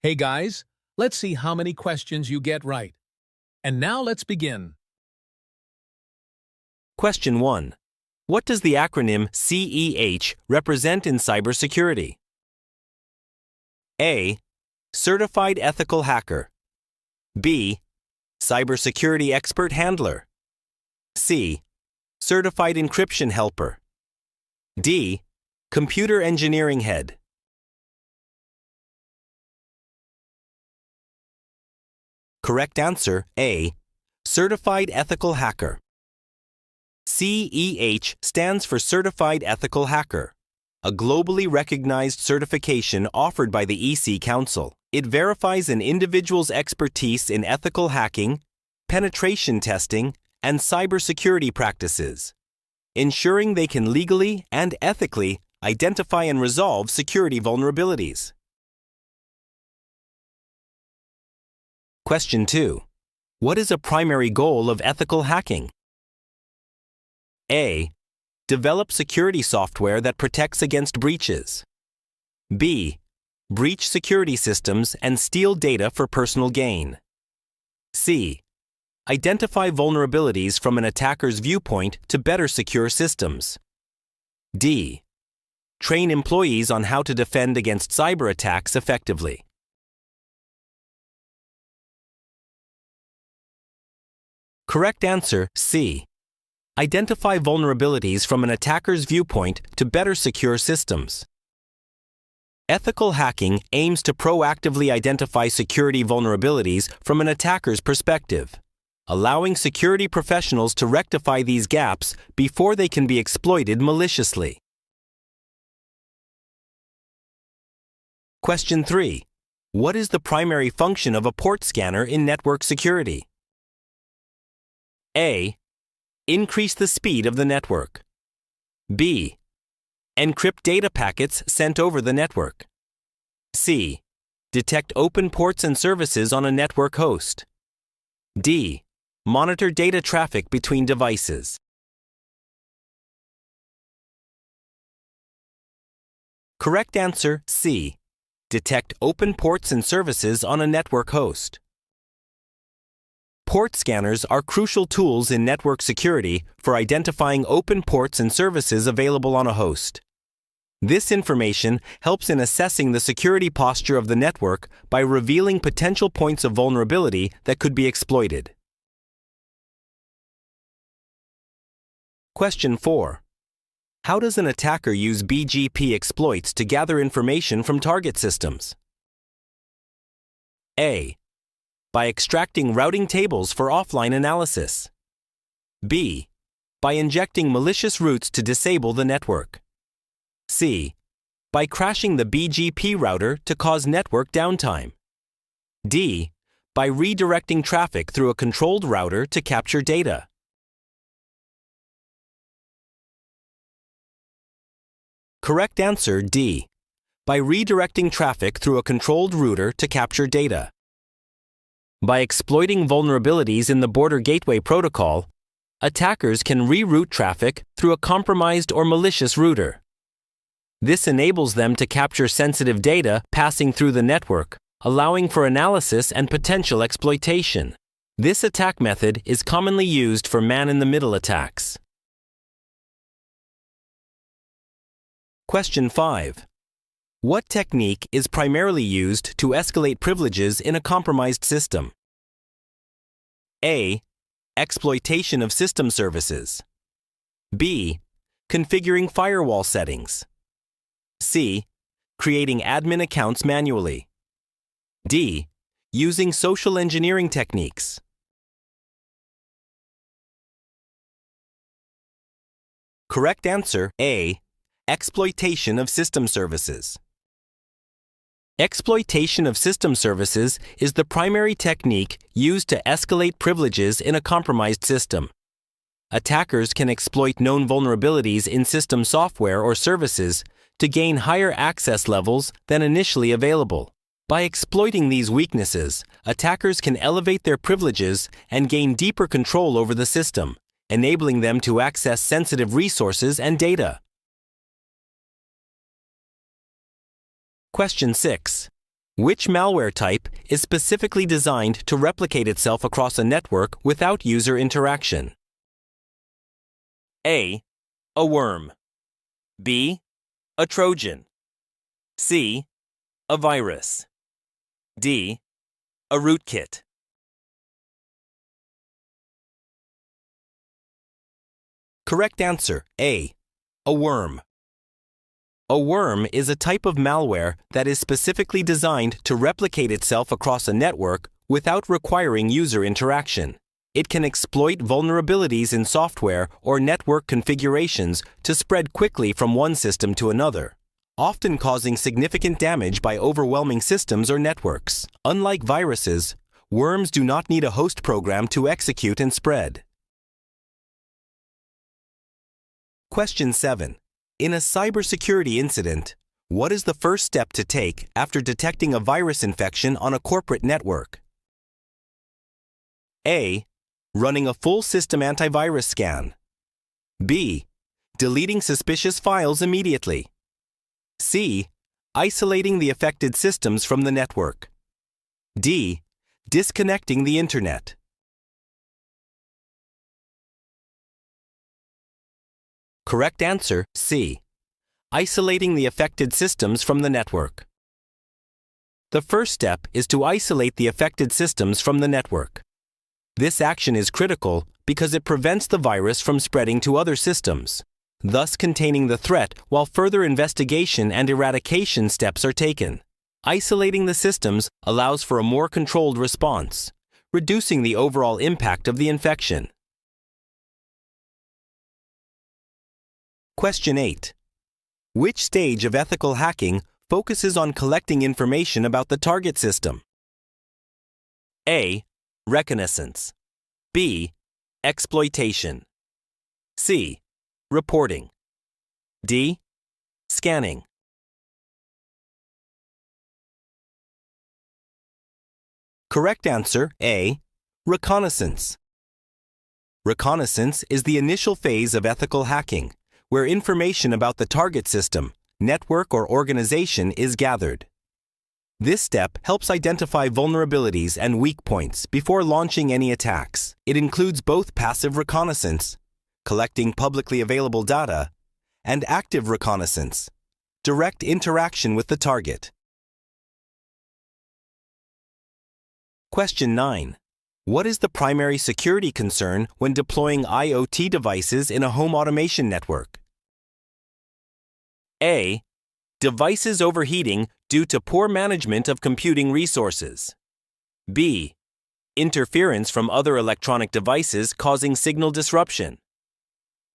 Hey guys, let's see how many questions you get right. And now let's begin. Question 1. What does the acronym CEH represent in cybersecurity? A. Certified Ethical Hacker. B. Cybersecurity Expert Handler. C. Certified Encryption Helper. D. Computer Engineering Head. Correct answer A. Certified Ethical Hacker. CEH stands for Certified Ethical Hacker, a globally recognized certification offered by the EC Council. It verifies an individual's expertise in ethical hacking, penetration testing, and cybersecurity practices, ensuring they can legally and ethically identify and resolve security vulnerabilities. Question 2. What is a primary goal of ethical hacking? A. Develop security software that protects against breaches. B. Breach security systems and steal data for personal gain. C. Identify vulnerabilities from an attacker's viewpoint to better secure systems. D. Train employees on how to defend against cyber attacks effectively. Correct answer C. Identify vulnerabilities from an attacker's viewpoint to better secure systems. Ethical hacking aims to proactively identify security vulnerabilities from an attacker's perspective, allowing security professionals to rectify these gaps before they can be exploited maliciously. Question 3. What is the primary function of a port scanner in network security? A. Increase the speed of the network. B. Encrypt data packets sent over the network. C. Detect open ports and services on a network host. D. Monitor data traffic between devices. Correct answer C. Detect open ports and services on a network host. Port scanners are crucial tools in network security for identifying open ports and services available on a host. This information helps in assessing the security posture of the network by revealing potential points of vulnerability that could be exploited. Question 4. How does an attacker use BGP exploits to gather information from target systems? A. By extracting routing tables for offline analysis. B. By injecting malicious routes to disable the network. C. By crashing the BGP router to cause network downtime. D. By redirecting traffic through a controlled router to capture data. Correct answer D. By redirecting traffic through a controlled router to capture data. By exploiting vulnerabilities in the border gateway protocol, attackers can reroute traffic through a compromised or malicious router. This enables them to capture sensitive data passing through the network, allowing for analysis and potential exploitation. This attack method is commonly used for man-in-the-middle attacks. Question 5. What technique is primarily used to escalate privileges in a compromised system? A. Exploitation of system services. B. Configuring firewall settings. C. Creating admin accounts manually. D. Using social engineering techniques. Correct answer A. Exploitation of system services. Exploitation of system services is the primary technique used to escalate privileges in a compromised system. Attackers can exploit known vulnerabilities in system software or services to gain higher access levels than initially available. By exploiting these weaknesses, attackers can elevate their privileges and gain deeper control over the system, enabling them to access sensitive resources and data. Question 6. Which malware type is specifically designed to replicate itself across a network without user interaction? A. A worm. B. A Trojan. C. A virus. D. A rootkit. Correct answer A. A worm. A worm is a type of malware that is specifically designed to replicate itself across a network without requiring user interaction. It can exploit vulnerabilities in software or network configurations to spread quickly from one system to another, often causing significant damage by overwhelming systems or networks. Unlike viruses, worms do not need a host program to execute and spread. Question 7. In a cybersecurity incident, what is the first step to take after detecting a virus infection on a corporate network? A. Running a full system antivirus scan. B. Deleting suspicious files immediately. C. Isolating the affected systems from the network. D. Disconnecting the internet. Correct answer C. Isolating the affected systems from the network. The first step is to isolate the affected systems from the network. This action is critical because it prevents the virus from spreading to other systems, thus containing the threat while further investigation and eradication steps are taken. Isolating the systems allows for a more controlled response, reducing the overall impact of the infection. Question 8. Which stage of ethical hacking focuses on collecting information about the target system? A. Reconnaissance. B. Exploitation. C. Reporting. D. Scanning. Correct answer A. Reconnaissance. Reconnaissance is the initial phase of ethical hacking, where information about the target system, network, or organization is gathered. This step helps identify vulnerabilities and weak points before launching any attacks. It includes both passive reconnaissance, collecting publicly available data, and active reconnaissance, direct interaction with the target. Question 9. What is the primary security concern when deploying IoT devices in a home automation network? A. Devices overheating due to poor management of computing resources. B. Interference from other electronic devices causing signal disruption.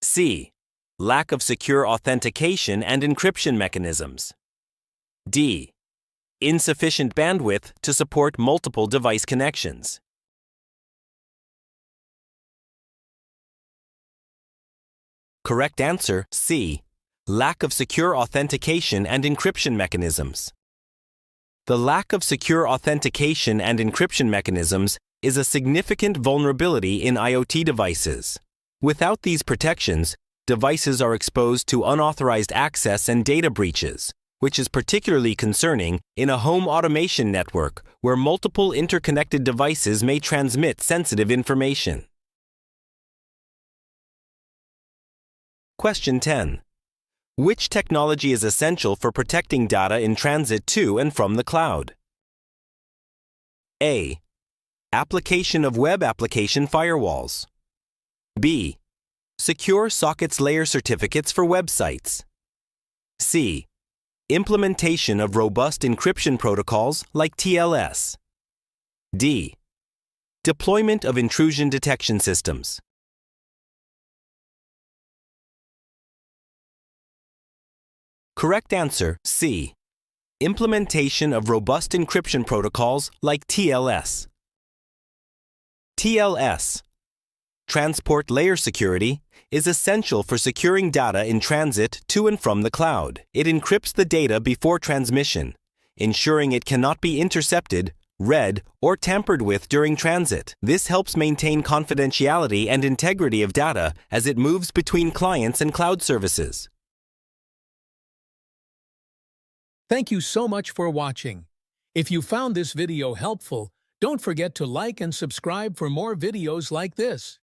C. Lack of secure authentication and encryption mechanisms. D. Insufficient bandwidth to support multiple device connections. Correct answer C. Lack of secure authentication and encryption mechanisms. The lack of secure authentication and encryption mechanisms is a significant vulnerability in IoT devices. Without these protections, devices are exposed to unauthorized access and data breaches, which is particularly concerning in a home automation network where multiple interconnected devices may transmit sensitive information. Question 10. Which technology is essential for protecting data in transit to and from the cloud? A. Application of web application firewalls. B. Secure sockets layer certificates for websites. C. Implementation of robust encryption protocols like TLS. D. Deployment of intrusion detection systems. Correct answer C. Implementation of robust encryption protocols like TLS. TLS, Transport Layer Security, is essential for securing data in transit to and from the cloud. It encrypts the data before transmission, ensuring it cannot be intercepted, read, or tampered with during transit. This helps maintain confidentiality and integrity of data as it moves between clients and cloud services. Thank you so much for watching. If you found this video helpful, don't forget to like and subscribe for more videos like this.